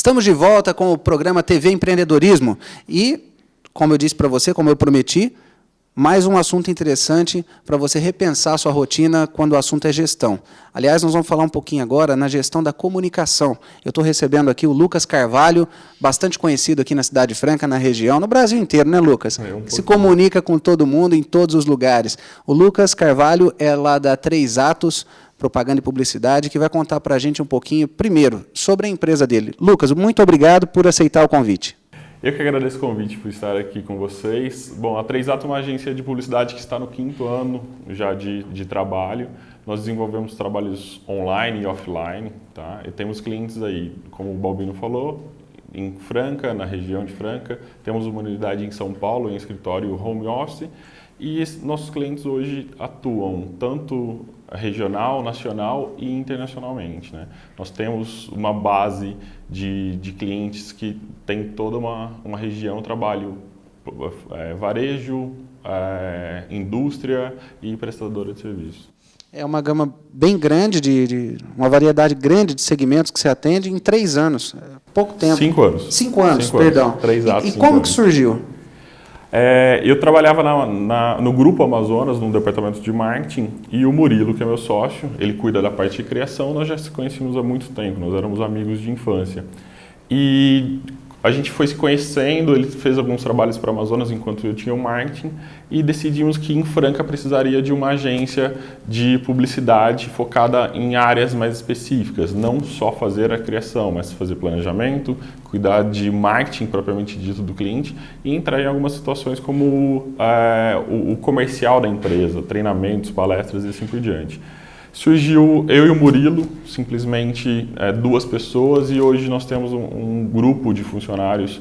Estamos de volta com o programa TV Empreendedorismo e, como eu disse para você, como eu prometi, mais um assunto interessante para você repensar a sua rotina quando o assunto é gestão. Aliás, nós vamos falar um pouquinho agora na gestão da comunicação. Eu estou recebendo aqui o Lucas Carvalho, bastante conhecido aqui na Cidade Franca, na região, no Brasil inteiro, né, Lucas? Que se comunica com todo mundo, em todos os lugares. O Lucas Carvalho é lá da 3 Atos, Propaganda e Publicidade, que vai contar para a gente um pouquinho, primeiro, sobre a empresa dele. Lucas, muito obrigado por aceitar o convite. Eu que agradeço o convite por estar aqui com vocês. Bom, a 3 Atos é uma agência de publicidade que está no 5º ano já de trabalho. Nós desenvolvemos trabalhos online e offline, tá? E temos clientes aí, como o Balbino falou, em Franca, na região de Franca. Temos uma unidade em São Paulo, em escritório home office. E nossos clientes hoje atuam tanto regional, nacional e internacionalmente, né? Nós temos uma base de clientes que tem toda uma região, trabalho varejo, indústria e prestadora de serviços. É uma gama bem grande, uma variedade grande de segmentos que você atende em 3 anos, pouco tempo. 5 anos. 5 anos, perdão. 3 Atos, e como que surgiu? Eu trabalhava no Grupo Amazonas, no departamento de marketing, e o Murilo, que é meu sócio, ele cuida da parte de criação. Nós já se conhecemos há muito tempo, nós éramos amigos de infância. E a gente foi se conhecendo, ele fez alguns trabalhos para o Amazonas enquanto eu tinha o marketing, e decidimos que em Franca precisaria de uma agência de publicidade focada em áreas mais específicas, não só fazer a criação, mas fazer planejamento, cuidar de marketing propriamente dito do cliente e entrar em algumas situações como o comercial da empresa, treinamentos, palestras e assim por diante. Surgiu eu e o Murilo, simplesmente 2 pessoas, e hoje nós temos um grupo de funcionários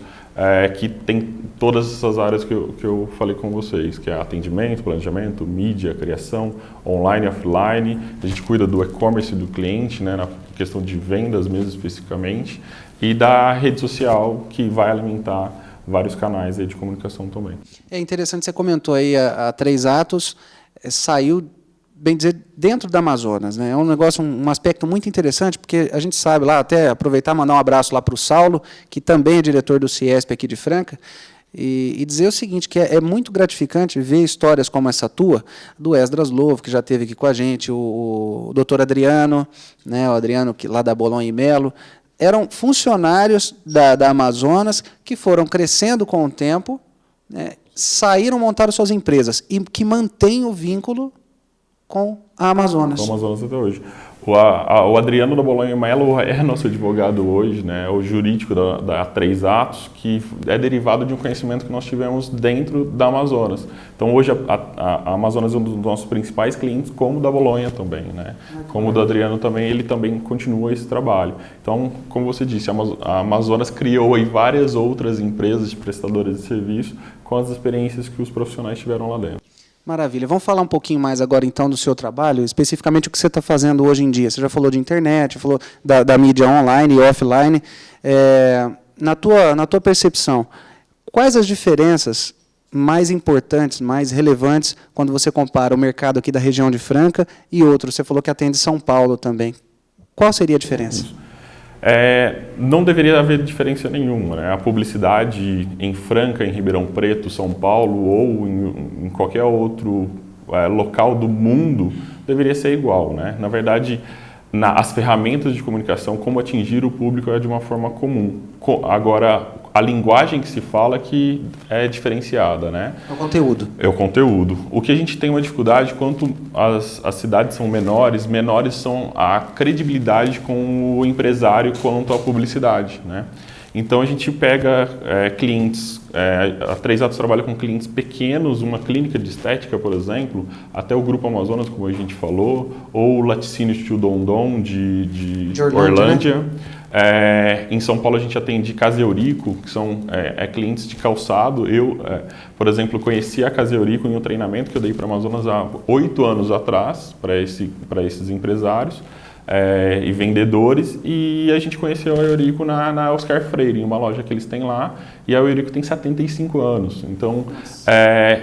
que tem todas essas áreas que eu falei com vocês, que é atendimento, planejamento, mídia, criação, online e offline. A gente cuida do e-commerce do cliente, né, na questão de vendas mesmo especificamente, e da rede social, que vai alimentar vários canais aí de comunicação também. É interessante, você comentou aí a 3 Atos, saiu, bem dizer, dentro da Amazonas, né? É um negócio, um aspecto muito interessante, porque a gente sabe lá, até aproveitar e mandar um abraço lá para o Saulo, que também é diretor do Ciesp aqui de Franca, e dizer o seguinte, que é muito gratificante ver histórias como essa tua, do Esdras Lovo, que já esteve aqui com a gente, o doutor Adriano, né, o Adriano lá da Bolonha e Melo, eram funcionários da Amazonas que foram crescendo com o tempo, né, saíram, montaram suas empresas, e que mantêm o vínculo com a Amazonas. Com a Amazonas até hoje. O Adriano da Bolonha e Melo é nosso advogado hoje, né? O jurídico da 3 Atos, que é derivado de um conhecimento que nós tivemos dentro da Amazonas. Então, hoje, a Amazonas é um dos nossos principais clientes, como o da Bolonha também, né? Como o do Adriano também, ele também continua esse trabalho. Então, como você disse, a Amazonas criou aí várias outras empresas de prestadoras de serviço com as experiências que os profissionais tiveram lá dentro. Maravilha. Vamos falar um pouquinho mais agora, então, do seu trabalho, especificamente o que você está fazendo hoje em dia. Você já falou de internet, falou da mídia online e offline. Na tua percepção, quais as diferenças mais importantes, mais relevantes, quando você compara o mercado aqui da região de Franca e outros? Você falou que atende São Paulo também. Qual seria a diferença? Não deveria haver diferença nenhuma, né? A publicidade em Franca, em Ribeirão Preto, São Paulo ou em qualquer outro local do mundo deveria ser igual, né? Na verdade, as ferramentas de comunicação, como atingir o público é de uma forma comum. Agora, a linguagem que se fala que é diferenciada, né? É o conteúdo. É o conteúdo. O que a gente tem uma dificuldade, quanto as cidades são menores são a credibilidade com o empresário quanto à publicidade, né? Então a gente pega clientes, a 3 Atos trabalha com clientes pequenos, uma clínica de estética, por exemplo, até o Grupo Amazonas, como a gente falou, ou o Laticínio Tio Dondon de Orlândia. Né? Em São Paulo a gente atende Casa Eurico, que são clientes de calçado. Eu, por exemplo, conheci a Casa Eurico em um treinamento que eu dei para a Amazonas há 8 anos atrás, para esses empresários. E vendedores, e a gente conheceu a Eurico na Oscar Freire, em uma loja que eles têm lá, e a Eurico tem 75 anos. Então,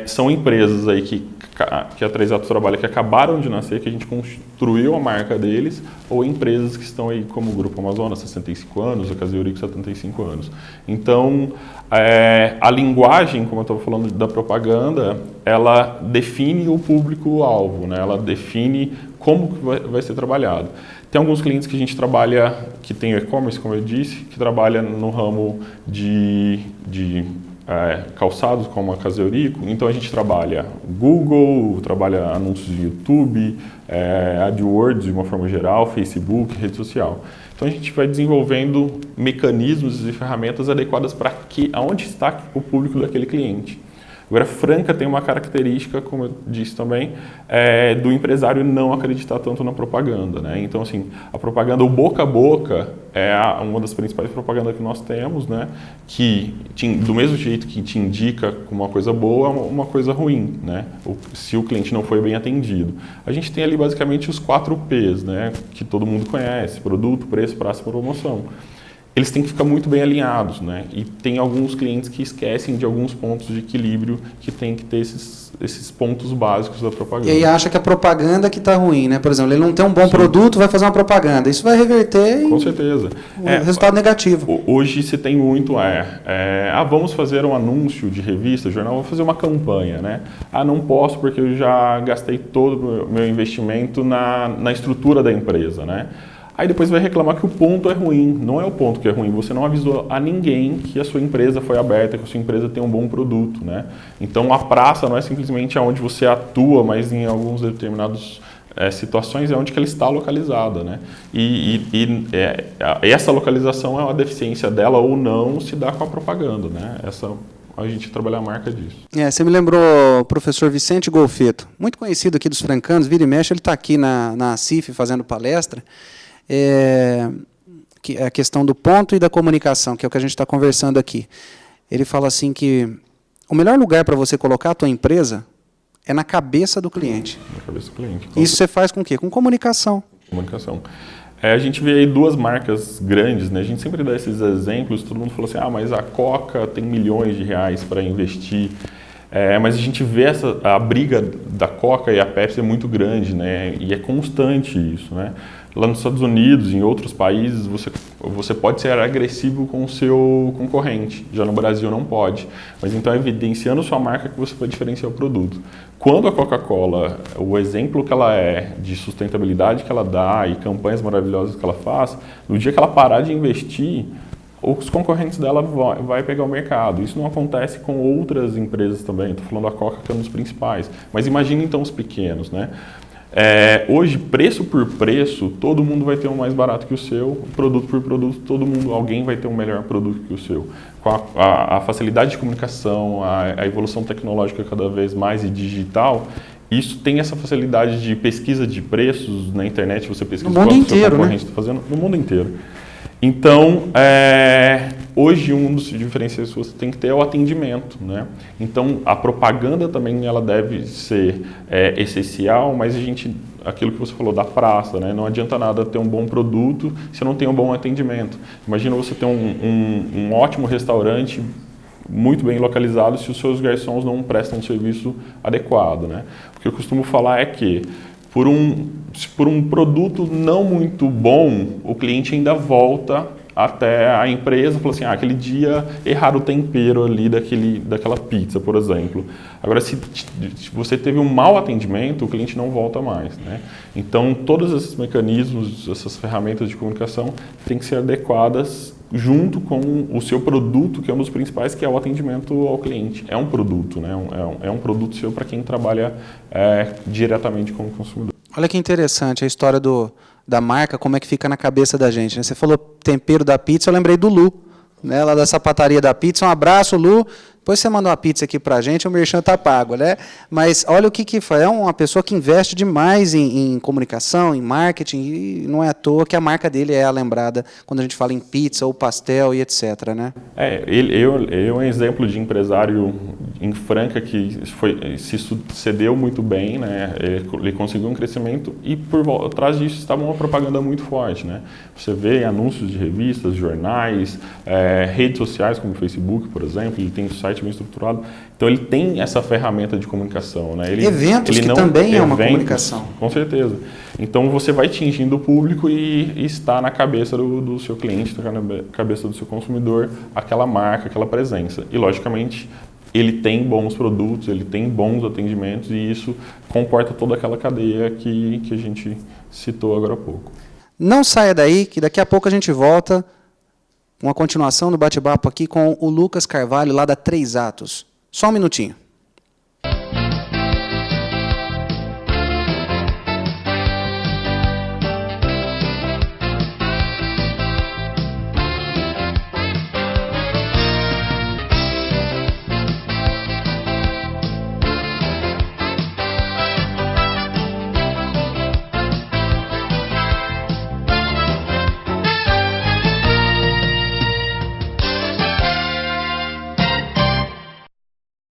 são empresas aí que que a 3Atos trabalha, que acabaram de nascer, que a gente construiu a marca deles, ou empresas que estão aí como o Grupo Amazonas, 65 anos, a Casa Eurico, 75 anos. Então, a linguagem, como eu estava falando da propaganda, ela define o público-alvo, né? Ela define como que vai ser trabalhado. Tem alguns clientes que a gente trabalha, que tem e-commerce, como eu disse, que trabalha no ramo de calçados, como a Casa Eurico. Então a gente trabalha Google, trabalha anúncios de YouTube, AdWords de uma forma geral, Facebook, rede social. Então a gente vai desenvolvendo mecanismos e ferramentas adequadas para aonde está o público daquele cliente. Agora, Franca tem uma característica, como eu disse também, do empresário não acreditar tanto na propaganda, né? Então, assim, a propaganda, o boca a boca, é uma das principais propagandas que nós temos, né? Que, do mesmo jeito que te indica uma coisa boa, uma coisa ruim, né? Se o cliente não foi bem atendido. A gente tem ali, basicamente, os 4 P's, né? Que todo mundo conhece: produto, preço, prazo e promoção. Eles têm que ficar muito bem alinhados, né? E tem alguns clientes que esquecem de alguns pontos de equilíbrio que tem que ter esses pontos básicos da propaganda. E aí acha que a propaganda que está ruim, né? Por exemplo, ele não tem um bom produto, vai fazer uma propaganda. Isso vai reverter com certeza. Resultado negativo. Hoje se tem muito vamos fazer um anúncio de revista, jornal, vou fazer uma campanha, né? Não posso porque eu já gastei todo o meu investimento na estrutura da empresa, né? Aí depois vai reclamar que o ponto é ruim. Não é o ponto que é ruim, você não avisou a ninguém que a sua empresa foi aberta, que a sua empresa tem um bom produto, né? Então a praça não é simplesmente onde você atua, mas em alguns determinados situações é onde que ela está localizada, né? Essa localização é uma deficiência dela ou não se dá com a propaganda, né? A gente trabalha a marca disso. Você me lembrou o professor Vicente Golfeto, muito conhecido aqui dos francanos, vira e mexe, ele está aqui na CIF fazendo palestra. Que é a questão do ponto e da comunicação, que é o que a gente está conversando aqui. Ele fala assim que o melhor lugar para você colocar a tua empresa é na cabeça do cliente. Na cabeça do cliente. Isso você faz com o quê? Com comunicação. Comunicação. A gente vê aí 2 marcas grandes, né? A gente sempre dá esses exemplos, todo mundo falou assim, mas a Coca tem milhões de reais para investir. Mas a gente vê a briga da Coca e a Pepsi é muito grande, né? E é constante isso, né? Lá nos Estados Unidos, em outros países, você pode ser agressivo com o seu concorrente. Já no Brasil não pode. Mas então, evidenciando sua marca, que você vai diferenciar o produto. Quando a Coca-Cola, o exemplo que ela é de sustentabilidade que ela dá e campanhas maravilhosas que ela faz, no dia que ela parar de investir, os concorrentes dela vai pegar o mercado. Isso não acontece com outras empresas também. Estou falando da Coca, que é um dos principais. Mas imagine então os pequenos, né? Hoje, preço por preço, todo mundo vai ter um mais barato que o seu. Produto por produto, alguém vai ter um melhor produto que o seu. Com a facilidade de comunicação, a evolução tecnológica cada vez mais e digital, isso tem essa facilidade de pesquisa de preços na internet. Você pesquisa quanto o seu concorrente está fazendo no mundo inteiro. Então, hoje um dos diferenciais que você tem que ter é o atendimento, né? Então, a propaganda também ela deve ser essencial, mas aquilo que você falou da praça, né? Não adianta nada ter um bom produto se não tem um bom atendimento. Imagina você ter um ótimo restaurante muito bem localizado se os seus garçons não prestam um serviço adequado, né? O que eu costumo falar é que por um produto não muito bom, o cliente ainda volta até a empresa e fala assim, aquele dia erraram o tempero ali daquela pizza, por exemplo. Agora, se você teve um mau atendimento, o cliente não volta mais, né? Então, todos esses mecanismos, essas ferramentas de comunicação têm que ser adequadas junto com o seu produto, que é um dos principais, que é o atendimento ao cliente. É um produto, né? É um produto seu para quem trabalha diretamente com o consumidor. Olha que interessante a história da marca, como é que fica na cabeça da gente, né? Você falou tempero da pizza, eu lembrei do Lu, né? Lá da sapataria da pizza. Um abraço, Lu. Depois você manda uma pizza aqui para a gente, o merchan está pago, né? Mas olha o que foi. É uma pessoa que investe demais em comunicação, em marketing, e não é à toa que a marca dele é a lembrada quando a gente fala em pizza ou pastel e etc, né? Ele é um exemplo de empresário em Franca que se sucedeu muito bem, né? Ele conseguiu um crescimento e por trás disso estava uma propaganda muito forte, né? Você vê anúncios de revistas, jornais, redes sociais como o Facebook, por exemplo, ele tem um site bem estruturado, então ele tem essa ferramenta de comunicação, né? Eventos que também é uma comunicação. Com certeza. Então você vai atingindo o público e está na cabeça do seu cliente, está na cabeça do seu consumidor, aquela marca, aquela presença. E logicamente ele tem bons produtos, ele tem bons atendimentos e isso comporta toda aquela cadeia que a gente citou agora há pouco. Não saia daí, que daqui a pouco a gente volta com a continuação do bate-papo aqui com o Lucas Carvalho, lá da 3 Atos. Só um minutinho.